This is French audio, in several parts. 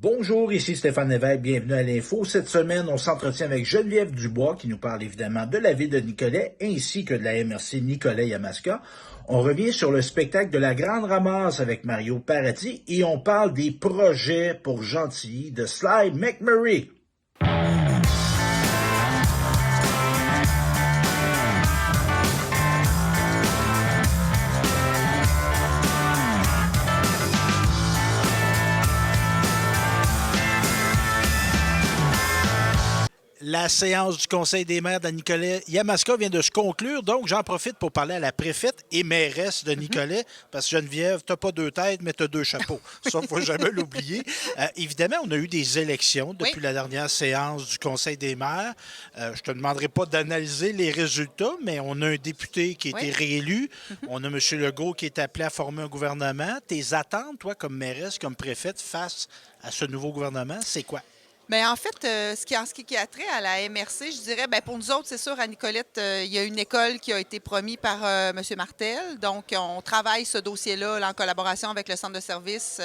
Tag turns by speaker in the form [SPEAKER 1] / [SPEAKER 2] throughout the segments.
[SPEAKER 1] Bonjour, ici Stéphane Lévesque, bienvenue à l'Info. Cette semaine, on s'entretient avec Geneviève Dubois qui nous parle évidemment de la ville de Nicolet ainsi que de la MRC Nicolet-Yamaska. On revient sur le spectacle de la Grande Ramasse avec Mario Paradis et on parle des projets pour Gentilly de Sly McMurray.
[SPEAKER 2] La séance du Conseil des maires de Nicolet-Yamaska vient de se conclure, donc j'en profite pour parler à la préfète et mairesse de Nicolet, parce que Geneviève, t'as pas deux têtes, mais t'as deux chapeaux. Ça, il faut jamais l'oublier. Évidemment, on a eu des élections depuis la dernière séance du Conseil des maires. Je te demanderai pas d'analyser les résultats, mais on a un député qui a été réélu. On a M. Legault qui est appelé à former un gouvernement. Tes attentes, toi, comme mairesse, comme préfète, face à ce nouveau gouvernement, c'est quoi?
[SPEAKER 3] Bien, en fait, en ce qui a trait à la MRC, je dirais, bien, pour nous autres, c'est sûr, à Nicolette, il y a une école qui a été promise par M. Martel. Donc, on travaille ce dossier-là là, en collaboration avec le centre de service.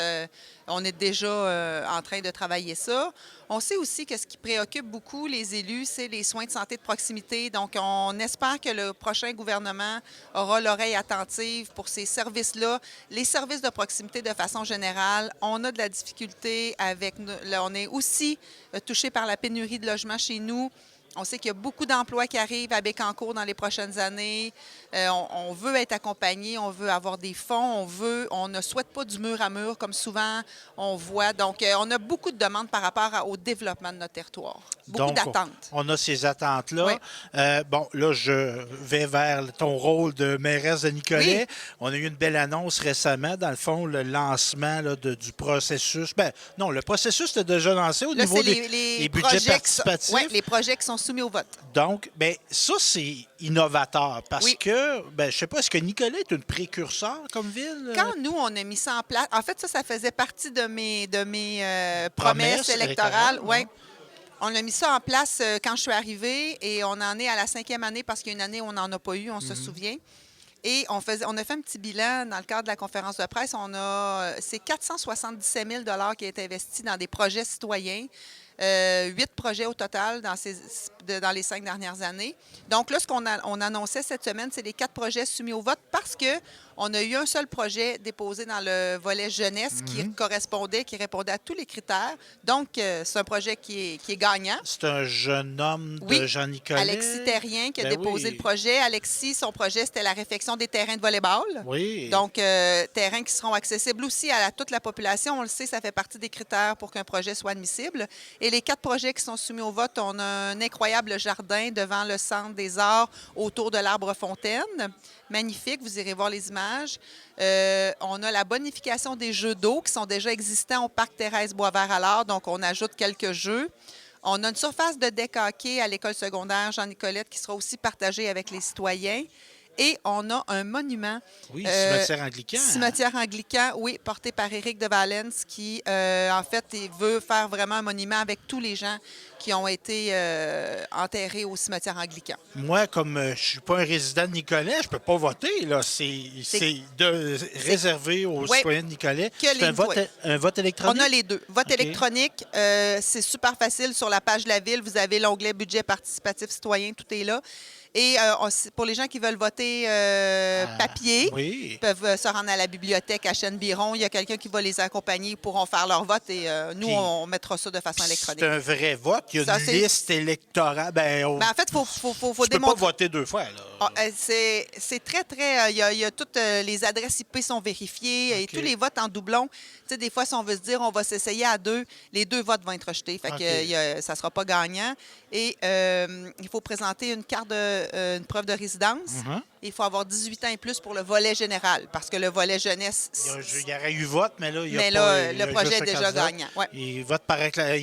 [SPEAKER 3] On est déjà en train de travailler ça. On sait aussi que ce qui préoccupe beaucoup les élus, c'est les soins de santé de proximité. Donc, on espère que le prochain gouvernement aura l'oreille attentive pour ces services-là. Les services de proximité, de façon générale, on a de la difficulté avec... On est aussi touché par la pénurie de logements chez nous. On sait qu'il y a beaucoup d'emplois qui arrivent à Bécancour dans les prochaines années. On veut être accompagné, on veut avoir des fonds, on ne souhaite pas du mur à mur comme souvent on voit. Donc, on a beaucoup de demandes par rapport au développement de notre territoire. Beaucoup d'attentes.
[SPEAKER 2] On a ces attentes-là.
[SPEAKER 3] Oui.
[SPEAKER 2] Bon, là, je vais vers ton rôle de mairesse de Nicolet.
[SPEAKER 3] Oui.
[SPEAKER 2] On a eu une belle annonce récemment, dans le fond, le lancement là, du processus. Ben, non, le processus était déjà lancé au niveau des budgets participatifs.
[SPEAKER 3] Oui, les projets qui sont soumis au vote.
[SPEAKER 2] Donc, ben, ça, c'est innovateur parce que, ben, je sais pas, est-ce que Nicolet est une précurseur comme ville?
[SPEAKER 3] Quand nous, on a mis ça en place, en fait, ça faisait partie de mes promesses électorales.
[SPEAKER 2] Oui.
[SPEAKER 3] On a mis ça en place quand je suis arrivée et on en est à la 5e année parce qu'il y a une année où on n'en a pas eu, on se souvient. Et on a fait un petit bilan dans le cadre de la conférence de presse. C'est 477 000 qui a été investi dans des projets citoyens. 8 projets au total dans les 5 dernières années. Donc là, ce on annonçait cette semaine, c'est les 4 projets soumis au vote parce qu'on a eu un seul projet déposé dans le volet jeunesse qui répondait à tous les critères. Donc, c'est un projet qui est gagnant.
[SPEAKER 2] C'est un jeune homme de Jean-Nicolet.
[SPEAKER 3] Alexis Terrien qui a déposé le projet. Alexis, son projet, c'était la réfection des terrains de volley-ball.
[SPEAKER 2] Oui.
[SPEAKER 3] Donc, terrains qui seront accessibles aussi à toute la population. On le sait, ça fait partie des critères pour qu'un projet soit admissible. Et les 4 projets qui sont soumis au vote, on a un incroyable jardin devant le Centre des arts autour de l'Arbre Fontaine. Magnifique, vous irez voir les images. On a la bonification des jeux d'eau qui sont déjà existants au Parc Thérèse Boisvert-Allard, donc on ajoute quelques jeux. On a une surface de deck hockey à l'école secondaire Jean-Nicolette qui sera aussi partagée avec les citoyens. Et on a un monument.
[SPEAKER 2] Oui, cimetière anglican.
[SPEAKER 3] Cimetière anglican, oui, porté par Éric de Valence, qui, en fait, il veut faire vraiment un monument avec tous les gens qui ont été enterrés au cimetière anglican.
[SPEAKER 2] Moi, comme je ne suis pas un résident de Nicolet, je ne peux pas voter. Là. C'est réservé aux citoyens de Nicolet. C'est un vote électronique?
[SPEAKER 3] On a les deux. Vote électronique, c'est super facile. Sur la page de la Ville, vous avez l'onglet budget participatif citoyen, tout est là. Et pour les gens qui veulent voter papier, ils peuvent se rendre à la bibliothèque à Chêne-Biron. Il y a quelqu'un qui va les accompagner, ils pourront faire leur vote et nous, on mettra ça de façon électronique.
[SPEAKER 2] C'est un vrai vote. Il y a une liste électorale.
[SPEAKER 3] En fait, il faut
[SPEAKER 2] démontrer. Tu peux pas voter 2 fois.
[SPEAKER 3] C'est très, très... Il y a toutes les adresses IP sont vérifiées et tous les votes en doublon. Tu sais, des fois, si on veut se dire on va s'essayer à 2, les 2 votes vont être rejetés. Fait que ça ne sera pas gagnant. Et il faut présenter une carte une preuve de résidence. Il faut avoir 18 ans et plus pour le volet général, parce que le volet jeunesse...
[SPEAKER 2] Il y aurait eu vote, mais là,
[SPEAKER 3] le projet est déjà gagnant. Ouais.
[SPEAKER 2] Il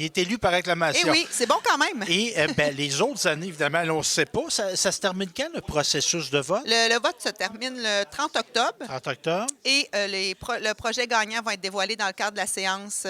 [SPEAKER 2] est élu par acclamation.
[SPEAKER 3] Et oui, c'est bon quand même.
[SPEAKER 2] Et les autres années, évidemment, on ne sait pas. Ça se termine quand, le processus de vote?
[SPEAKER 3] Le vote se termine le 30 octobre.
[SPEAKER 2] 30 octobre.
[SPEAKER 3] Et le projet gagnant va être dévoilé dans le cadre de la séance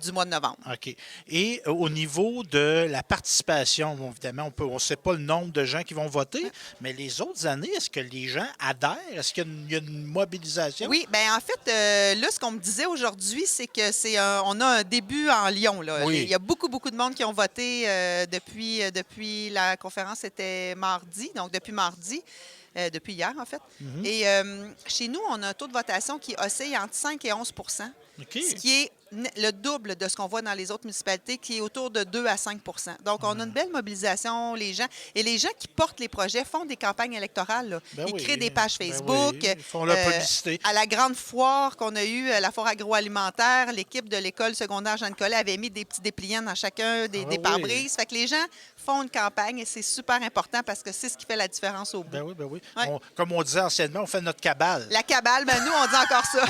[SPEAKER 3] du mois de novembre.
[SPEAKER 2] OK. Et au niveau de la participation, évidemment, on ne sait pas le nombre de gens qui vont voter, mais les autres années, année? Est-ce que les gens adhèrent? Est-ce qu'il y a une mobilisation?
[SPEAKER 3] Oui, bien en fait, là, ce qu'on me disait aujourd'hui, c'est que on a un début en Lyon. Là.
[SPEAKER 2] Oui.
[SPEAKER 3] Il y a beaucoup, beaucoup de monde qui ont voté depuis la conférence, c'était mardi, donc depuis mardi. Depuis hier, en fait. Et chez nous, on a un taux de votation qui oscille entre 5 et 11
[SPEAKER 2] OK.
[SPEAKER 3] ce qui est le double de ce qu'on voit dans les autres municipalités, qui est autour de 2 à 5 Donc, on a une belle mobilisation, les gens. Et les gens qui portent les projets font des campagnes électorales. Là.
[SPEAKER 2] Ben
[SPEAKER 3] Ils
[SPEAKER 2] oui.
[SPEAKER 3] créent des pages
[SPEAKER 2] Ben
[SPEAKER 3] Facebook.
[SPEAKER 2] oui. Ils font leur publicité.
[SPEAKER 3] À la grande foire qu'on a eue, la foire agroalimentaire, l'équipe de l'école secondaire Jean-Nicolas avait mis des petits dépliants dans chacun des
[SPEAKER 2] oui.
[SPEAKER 3] pare-brises. Fait que les gens font une campagne et c'est super important parce que c'est ce qui fait la différence au bout.
[SPEAKER 2] Ben oui, ben oui.
[SPEAKER 3] Ouais.
[SPEAKER 2] Comme on disait anciennement, on fait notre cabale.
[SPEAKER 3] La cabale, ben nous, on dit encore ça.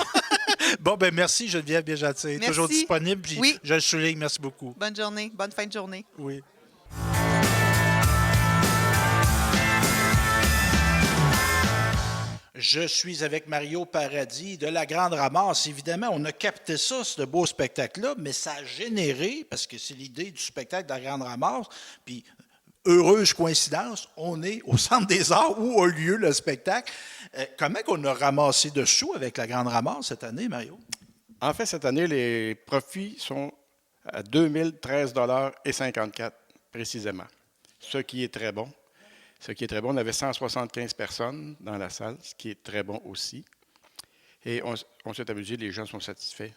[SPEAKER 2] Bon, ben merci Geneviève Biégentil.
[SPEAKER 3] Merci.
[SPEAKER 2] Toujours disponible. Puis
[SPEAKER 3] Oui.
[SPEAKER 2] je le souligne. Merci beaucoup.
[SPEAKER 3] Bonne journée. Bonne fin de journée.
[SPEAKER 2] Oui. Je suis avec Mario Paradis de La Grande Ramasse. Évidemment, on a capté ça, ce beau spectacle-là, mais ça a généré, parce que c'est l'idée du spectacle de La Grande Ramasse, puis heureuse coïncidence, on est au Centre des Arts où a lieu le spectacle. Comment qu'on a ramassé de sous avec La Grande Ramasse cette année, Mario?
[SPEAKER 4] En fait, cette année, les profits sont à 2013,54 précisément, ce qui est très bon. Ce qui est très bon, on avait 175 personnes dans la salle, ce qui est très bon aussi. Et on s'est amusé, les gens sont satisfaits.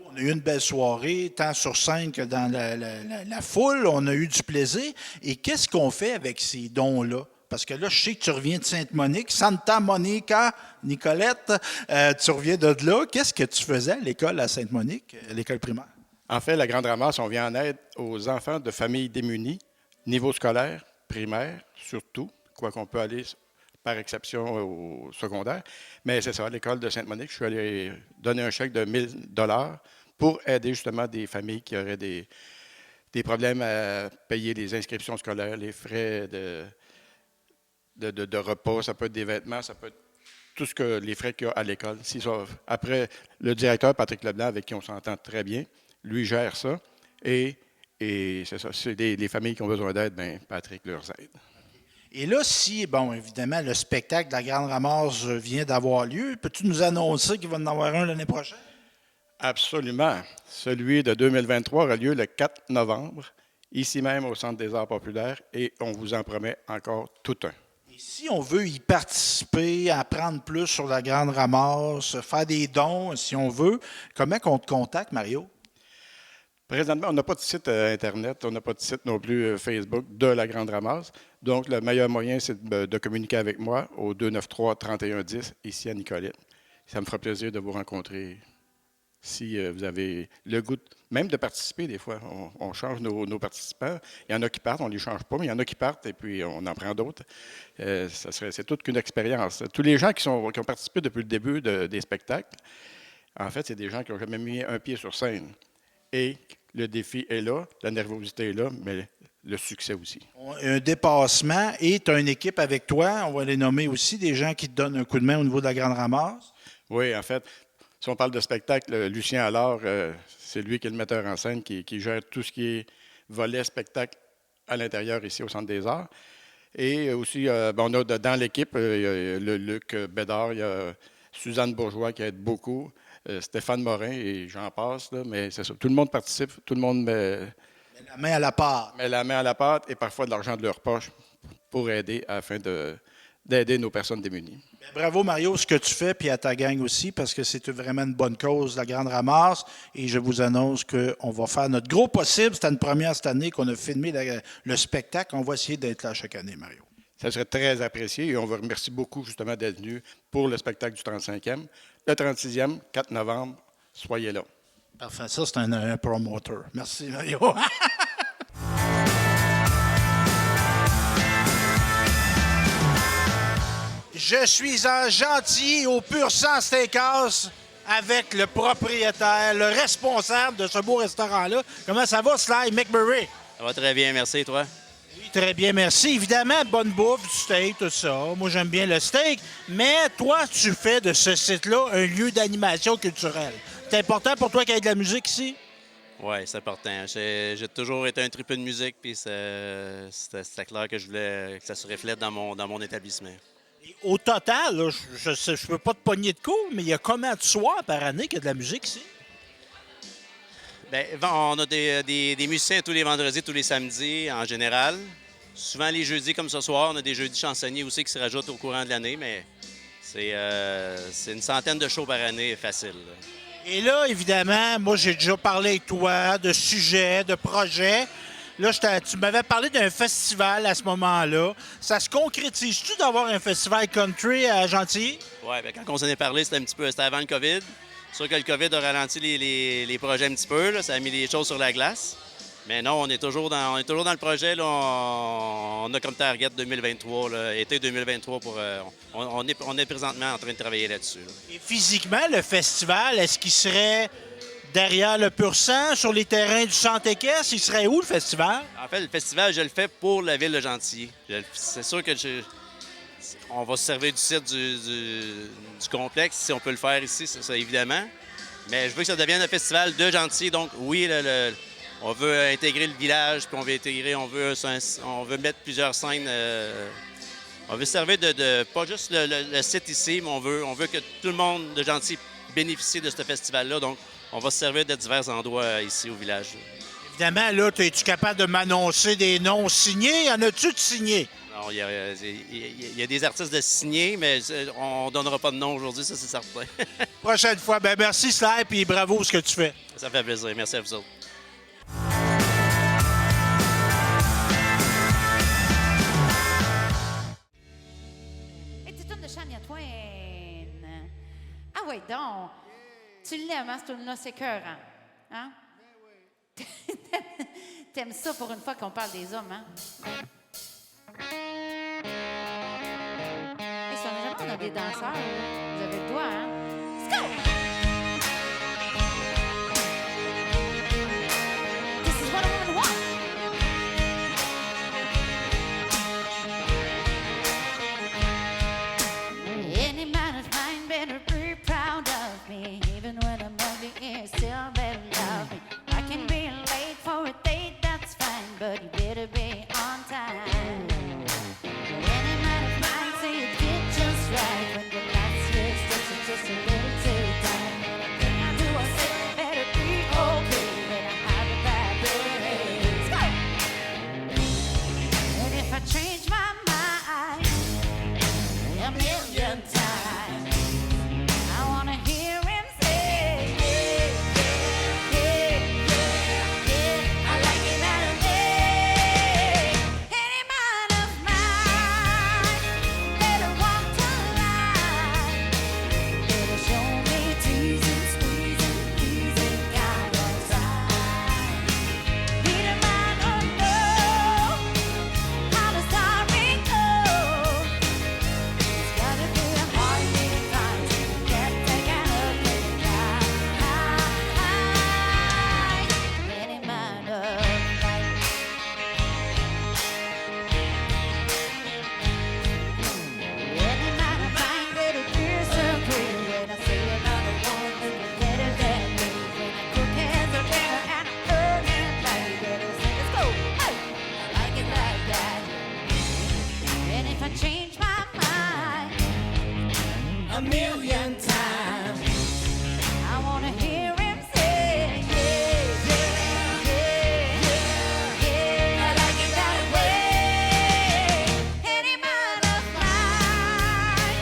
[SPEAKER 2] On a eu une belle soirée, tant sur scène que dans la foule. On a eu du plaisir. Et qu'est-ce qu'on fait avec ces dons-là? Parce que là, je sais que tu reviens de Sainte-Monique, Santa Monica, Nicolette, tu reviens de là. Qu'est-ce que tu faisais à l'école à Sainte-Monique, à l'école primaire?
[SPEAKER 4] En fait, la Grande Ramasse, on vient en aide aux enfants de familles démunies, niveau scolaire, primaire, surtout, quoi qu'on peut aller par exception au secondaire. Mais c'est ça, à l'école de Sainte-Monique, je suis allé donner un chèque de 1 000 $ pour aider justement des familles qui auraient des problèmes à payer les inscriptions scolaires, les frais de repas, ça peut être des vêtements, ça peut être tout ce que les frais qu'il y a à l'école. Après, le directeur, Patrick Leblanc, avec qui on s'entend très bien, lui gère ça. Et c'est ça, c'est les familles qui ont besoin d'aide, bien, Patrick leur aide.
[SPEAKER 2] Et là, si, bon, évidemment, le spectacle de La Grande Ramasse vient d'avoir lieu, peux-tu nous annoncer qu'il va en avoir un l'année prochaine?
[SPEAKER 4] Absolument. Celui de 2023 aura lieu le 4 novembre, ici même au Centre des Arts populaires, et on vous en promet encore tout un.
[SPEAKER 2] Et si on veut y participer, apprendre plus sur La Grande Ramasse, faire des dons, si on veut, comment on te contacte, Mario?
[SPEAKER 4] Présentement, on n'a pas de site Internet, on n'a pas de site non plus Facebook de La Grande Ramasse. Donc, le meilleur moyen, c'est de communiquer avec moi au 293-3110, ici à Nicolette. Ça me fera plaisir de vous rencontrer si vous avez le goût, même de participer des fois. On change nos participants. Il y en a qui partent, on ne les change pas, mais il y en a qui partent et puis on en prend d'autres. C'est toute qu'une expérience. Tous les gens qui ont participé depuis le début des spectacles, en fait, c'est des gens qui n'ont jamais mis un pied sur scène. Et le défi est là, la nervosité est là, mais le succès aussi.
[SPEAKER 2] Un dépassement et tu as une équipe avec toi, on va les nommer aussi, des gens qui te donnent un coup de main au niveau de La Grande Ramasse.
[SPEAKER 4] Oui, en fait, si on parle de spectacle, Lucien Allard, c'est lui qui est le metteur en scène, qui gère tout ce qui est volet spectacle à l'intérieur ici au Centre des Arts. Et aussi, on a dans l'équipe, il y a le Luc Bédard, il y a Suzanne Bourgeois qui aide beaucoup, Stéphane Morin et j'en passe, là, mais c'est ça. Tout le monde participe, tout le monde met
[SPEAKER 2] la main à la pâte.
[SPEAKER 4] Met la main à la pâte et parfois de l'argent de leur poche pour aider afin d'aider nos personnes démunies.
[SPEAKER 2] Bien, bravo Mario, ce que tu fais, puis à ta gang aussi, parce que c'est vraiment une bonne cause, La Grande Ramasse. Et je vous annonce qu'on va faire notre gros possible. C'était une première cette année qu'on a filmé le spectacle. On va essayer d'être là chaque année, Mario.
[SPEAKER 4] Ça serait très apprécié et on vous remercie beaucoup justement d'être venu pour le spectacle du 35e. Le 36e, 4 novembre, soyez là.
[SPEAKER 2] Parfait, ça c'est un promoteur. Merci Mario. Je suis en gentil au Pur Sang Steakhouse avec le propriétaire, le responsable de ce beau restaurant-là. Comment ça va, Sly McMurray?
[SPEAKER 5] Ça va très bien, merci, toi?
[SPEAKER 2] Oui, très bien, merci. Évidemment, bonne bouffe, du steak, tout ça. Moi, j'aime bien le steak. Mais toi, tu fais de ce site-là un lieu d'animation culturelle. C'est important pour toi qu'il y ait de la musique ici?
[SPEAKER 5] Oui, c'est important. J'ai toujours été un tripeux de musique, puis c'était clair que je voulais que ça se reflète dans mon établissement.
[SPEAKER 2] Au total, là, je ne peux pas te pogner de cours, mais il y a combien de soirs par année qu'il y a de la musique ici?
[SPEAKER 5] Bien, on a des musiciens tous les vendredis, tous les samedis en général. Souvent les jeudis, comme ce soir, on a des jeudis chansonniers aussi qui se rajoutent au courant de l'année, mais c'est une centaine de shows par année facile. Là.
[SPEAKER 2] Et là, évidemment, moi, j'ai déjà parlé avec toi de sujets, de projets. Là, tu m'avais parlé d'un festival à ce moment-là. Ça se concrétise-tu d'avoir un festival country à Gentilly?
[SPEAKER 5] Oui, bien, quand on s'en est parlé, c'était avant le COVID. C'est sûr que le COVID a ralenti les projets un petit peu. Là, ça a mis les choses sur la glace. Mais non, on est toujours dans le projet. Là, on a comme target 2023, là, été 2023. On est présentement en train de travailler là-dessus. Là.
[SPEAKER 2] Et physiquement, le festival, est-ce qu'il serait derrière le Pur Sang, sur les terrains du Centre équestre? Il serait où, le festival?
[SPEAKER 5] En fait, le festival, je le fais pour la ville de Gentilly. C'est sûr que on va se servir du site du complexe, si on peut le faire ici, ça, évidemment. Mais je veux que ça devienne un festival de Gentilly. Donc, oui, on veut intégrer le village, puis on veut mettre plusieurs scènes. On veut se servir de pas juste le site ici, mais on veut que tout le monde de Gentilly bénéficie de ce festival-là. Donc, on va se servir de divers endroits ici au village.
[SPEAKER 2] Évidemment, là, es-tu capable de m'annoncer des noms signés? Y en a-tu de signés?
[SPEAKER 5] Non, il y a des artistes de signés, mais on ne donnera pas de nom aujourd'hui, ça c'est certain.
[SPEAKER 2] Prochaine fois. Ben merci, Sly, puis bravo ce que tu fais.
[SPEAKER 5] Ça fait plaisir. Merci à vous autres.
[SPEAKER 6] Et tu tournes de Shania Twain. Ah ouais, donc. Tu l'aimes, hein, ce tourne-là, c'est cœurant. Hein? T'aimes ça pour une fois qu'on parle des hommes, hein? Et si on a des danseurs, vous avez le doigt, hein? Let's go! This is what a woman wants. Any man of mine better be proud of me. Even when I'm ugly, he still better love me. I can be late for a date, that's fine, but you better be on time. Any man of mine say you did just right when the last year's just a little too tight. Anything I do or say better be okay when I have a bad day. Let's go! And if I change my mind a million times, I wanna hear him say, yeah, yeah, yeah, yeah, yeah, I like it that way. Any man of mine better walk the line, better show me teasing, squeezing, pleasing kind of time. Need a man who knows how the story goes. It's gotta be a hard beating time to get taken up with a guy. Any man of mine. Any man of mine better disagree when I say another woman is better than me. When I cook hands or dinner and I earn it like you better say, let's go. Hey, I like it like that. And if I change my mind a million times, I wanna hear him say, yeah, yeah, yeah, yeah, yeah, I like it that way. Any man of mine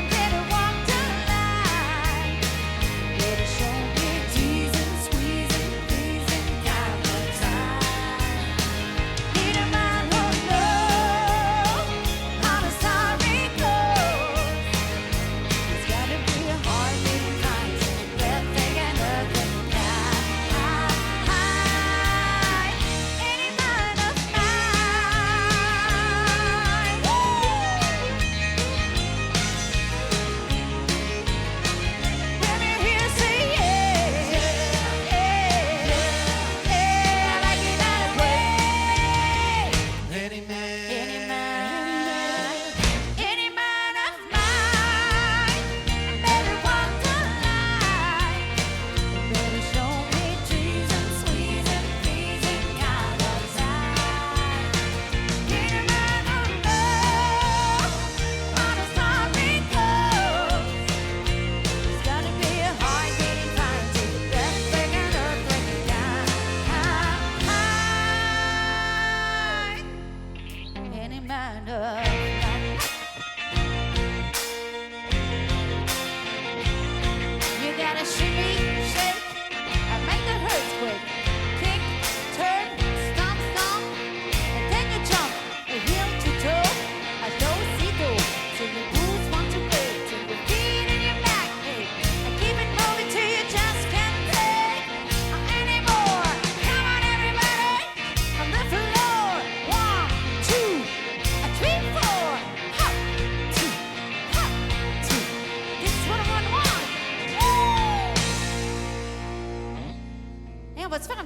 [SPEAKER 6] better walk the line, better show me teasing, squeezing, pleasing kind of time. Need a man who knows how the story goes. It's gotta be a hard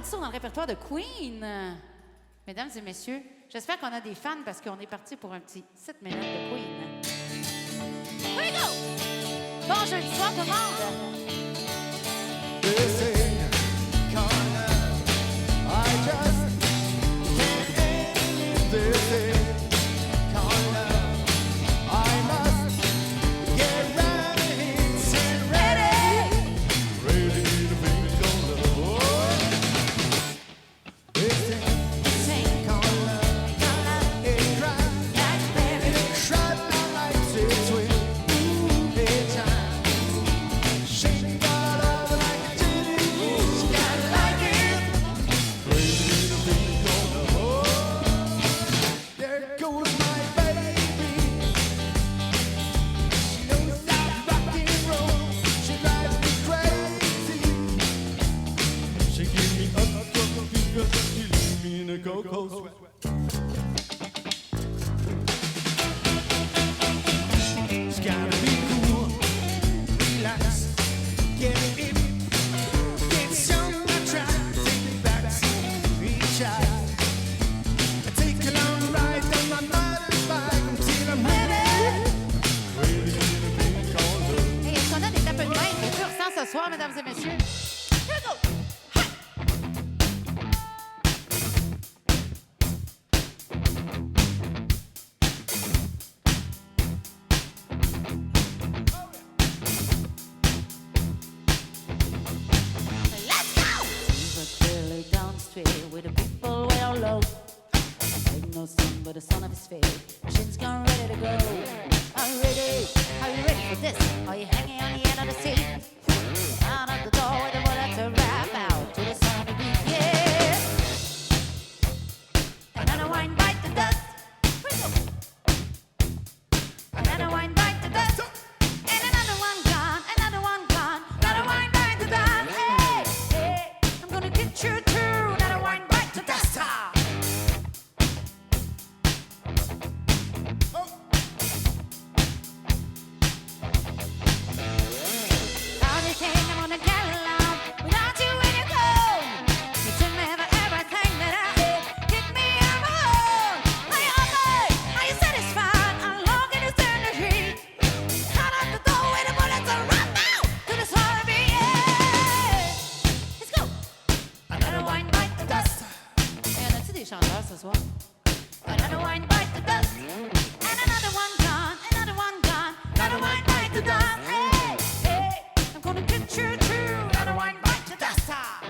[SPEAKER 7] morceau dans le répertoire de Queen. Mesdames et messieurs, j'espère qu'on a des fans parce qu'on est parti pour un petit 7 minutes de Queen. Here we go! Bon jeudi soir tout le monde!
[SPEAKER 8] This ain't kind I just can't end this ain't kind I must get ready, ready to be gone. This ain't kind it cried my life it's sweet. It's time. She got over like a titty. She got like it. Crazy to be gone. There goes my baby. She knows I rock and roll. She drives me crazy. She gives me a couple fingers and she leaves me in a cocoa sweat. It's gotta be cool, relax, get it, get some track, take it back, reach out, take a long ride on my motorbike until I'm ready to be called up.
[SPEAKER 7] Hey, est-ce qu'on a des tapes de main de pur sang ce soir, mesdames et messieurs? Here we go! Let's go! But clearly down the street with the people well low. Ain't no son but the son of his fate. Machine's gone ready to go. Are you ready? Are you ready for this? Are you hanging on the end of the seat? Out of the door with the bullets to rap out to the sound of beat. Yeah. Another wine bite the dust. Another wine bite the dust. And another one gone. Another one gone. Another wine bite the dust. Hey, hey, I'm gonna get you too. Another wine bite the dust. How do you think I'm gonna get along without you when you go? You took me for everything that I did. Kick me out my home. Are you okay? Are you satisfied? How long can you stand the heat? Out of the door with the bullets are right now to the soul of me. Yeah. Let's go. Another wine bite the dust. Et y en a-tu des chanteurs ce soir? Another wine bite the dust. And another one gone. Another one gone. Another wine bite the dust. Hey, hey, I'm gonna get you too. Another wine bite the dust. Ah,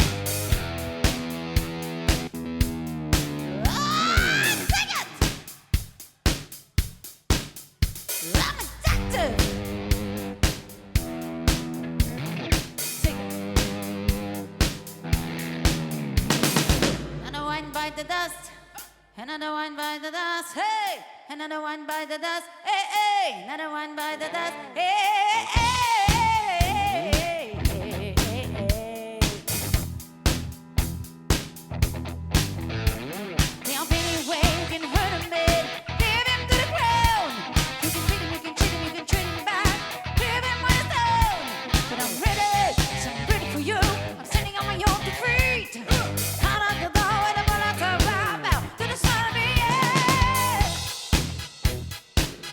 [SPEAKER 7] sing it! I'm addicted. Sing it. Another wine bite the dust. Another one by the dust, hey! Another one by the dust, hey, hey! Another one by the dust, hey, hey, hey, hey, hey, hey. The only way you can hurt a man, leave him to the ground. You can beat him, you can cheat him, you can treat him bad, leave him when he's down. But I'm ready, so I'm ready for you. I'm standing on my own defeat. Out of the door with the bullets are right out to the sun of me, yeah.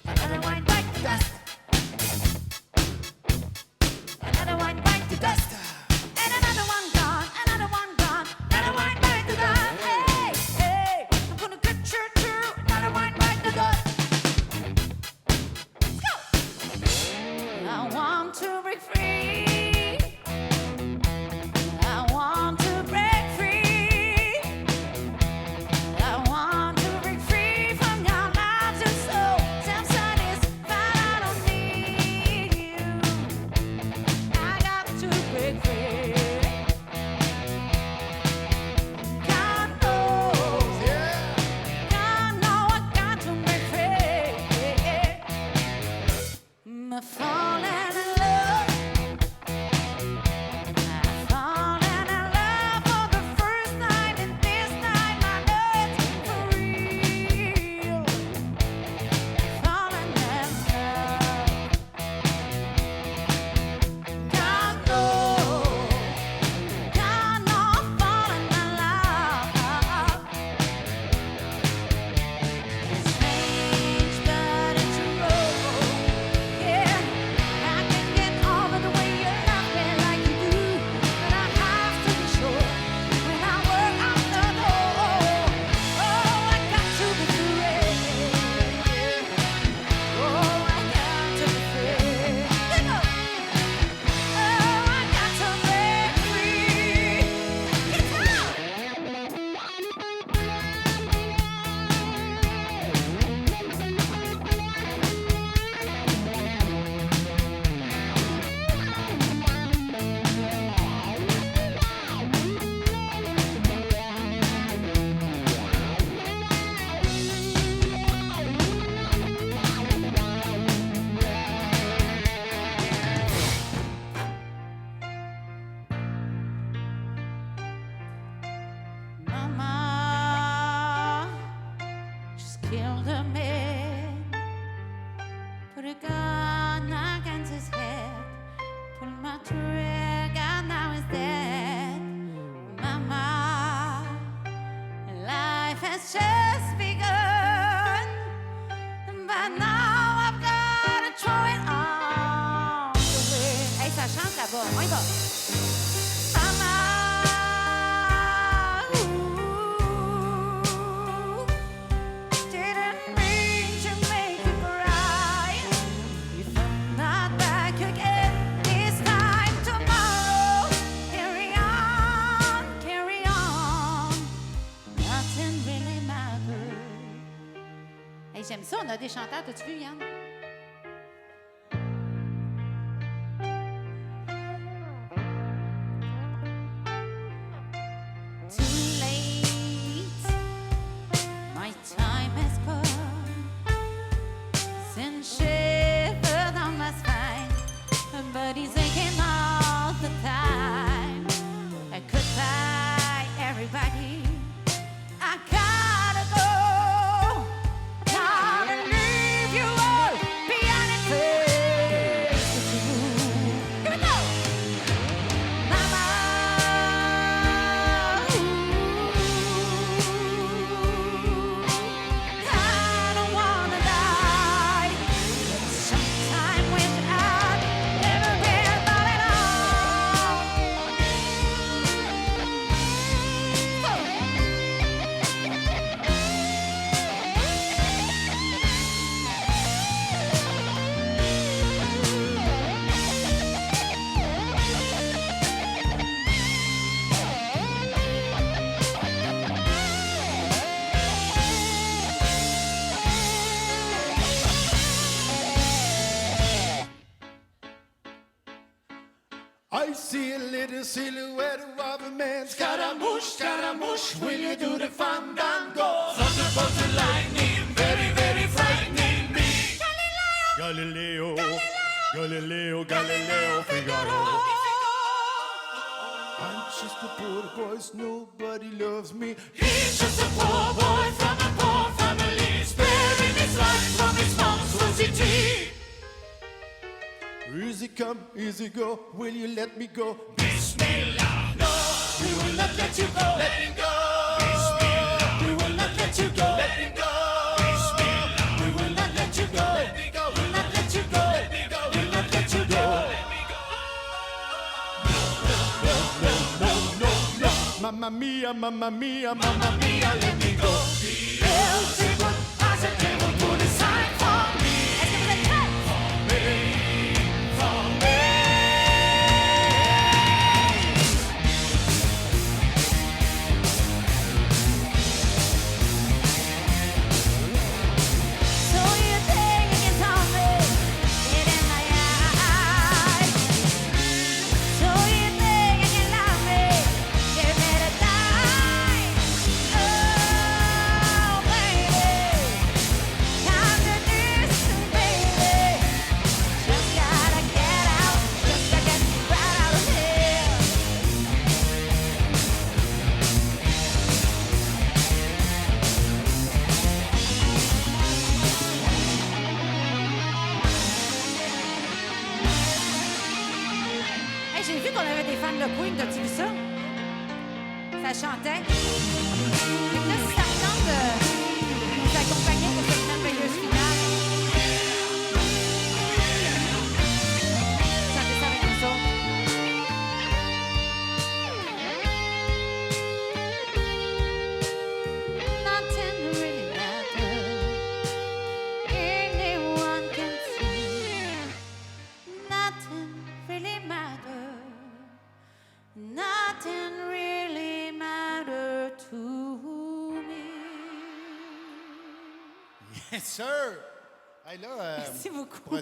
[SPEAKER 7] Another wine bite the dust. go. Mama, ooh, didn't mean to make you cry. If I'm not back again this time tomorrow, carry on, carry on. Nothing really matters. Hey, j'aime ça, on a des chanteurs, t'as-tu vu, Yann? Too late, my time has come. Since shivered on my spine, but he's aching all the time. Goodbye, everybody. I gotta go. Gotta leave you all behind and face the truth. Here we go. Mama, I don't wanna die. Sometime wish I'd never been about it all.
[SPEAKER 8] I see a little silhouette of a man. Scaramouche, will you do the fandango? Thunderbolts and lightning, very, very frightening me. Galileo, Figaro. I'm just a poor boy, nobody loves me. He's just a poor boy from a poor family, sparing his life from his monstrosity. Easy come, easy go, will you let me go? Bismillah, no, we will not let you go. Let him go. Bismillah, we will not let you go. Let him go. Bismillah, we will not let you go. Let me go. We'll not let you go. Let me go. We'll not let you go. Let me go. No. Mamma mia, mamma mia, mamma mia, let me go. Beelzebub has a devil put a sign for me.
[SPEAKER 7] So you think you can tell me, it in my eyes. So you think you can love me, give me the time. Oh, baby, time to do some baby. Just gotta get out, just gotta get right out of here. Hey, j'ai vu qu'on avait des fans de Queen, t'as-tu vu ça? Ça chantait. Fait que là, si ça me tente de nous accompagner pour cette merveilleuse finale, chantez ça avec nous autres. Nothing really matters. Anyone can see. Nothing really matters. Nothing really matters to me.
[SPEAKER 8] Yes, sir. Hey, là,
[SPEAKER 7] Merci beaucoup.
[SPEAKER 8] pour